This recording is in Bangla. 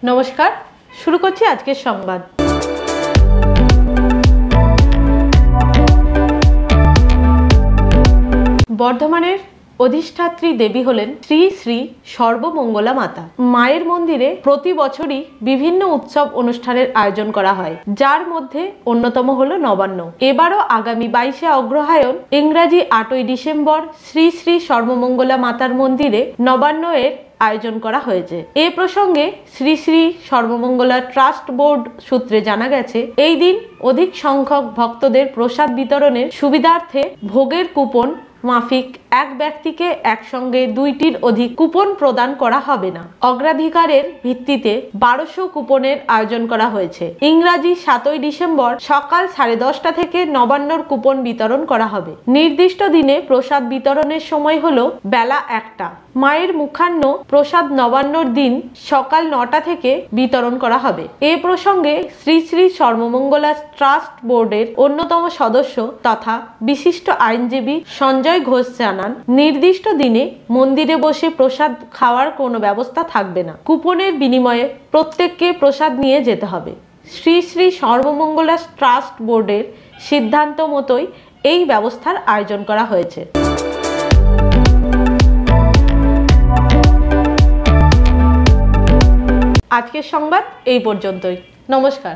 নমস্কার, শুরু করছি আজকের সংবাদ। বর্ধমানের অধিষ্ঠাত্রী দেবী হলেন শ্রী শ্রী সর্বমঙ্গলা মাতা। মায়ের মন্দিরে প্রতি বছরই বিভিন্ন উৎসব অনুষ্ঠানের আয়োজন করা হয়, যার মধ্যে অন্যতম হলো নবান্ন। এবারও আগামী 22শে অগ্রহায়ণ ইংরাজি 8ই ডিসেম্বর শ্রী শ্রী সর্বমঙ্গলা মাতার মন্দিরে নবান্ন এর আয়োজন করা হয়েছে। এ প্রসঙ্গে শ্রী শ্রী সর্বমঙ্গলা ট্রাস্ট বোর্ড সূত্রে জানা গেছে, এই দিন অধিক সংখ্যক ভক্তদের প্রসাদ বিতরণের সুবিধার্থে ভোগের কুপন মাফিক এক ব্যক্তিকে একসঙ্গে 2টির অধিক কুপন প্রদান করা হবে না। অগ্রাধিকারের ভিত্তিতে 1200 কুপনের আয়োজন করা হয়েছে। ইংরাজি 7ই ডিসেম্বর সকাল 10:30 থেকে নবান্নর কুপন বিতরণ করা হবে। নির্দিষ্ট দিনে প্রসাদ বিতরণের সময় হলো বেলা 1টা। মায়ের মুখান্ন প্রসাদ নবান্নর দিন সকাল 9টা থেকে বিতরণ করা হবে। এ প্রসঙ্গে শ্রী শ্রী সর্বমঙ্গলা ট্রাস্ট বোর্ডের অন্যতম সদস্য তথা বিশিষ্ট আইনজীবী সঞ্জয় ঘোষ জানান, নির্দিষ্ট দিনে মন্দিরে বসে প্রসাদ খাওয়ার কোনো ব্যবস্থা থাকবে না। কুপনের বিনিময়ে প্রত্যেককে প্রসাদ নিয়ে যেতে হবে। শ্রী শ্রী সর্বমঙ্গলা ট্রাস্ট বোর্ডের সিদ্ধান্ত মতোই এই ব্যবস্থার আয়োজন করা হয়েছে। আজকের সংবাদ এই পর্যন্তই। নমস্কার।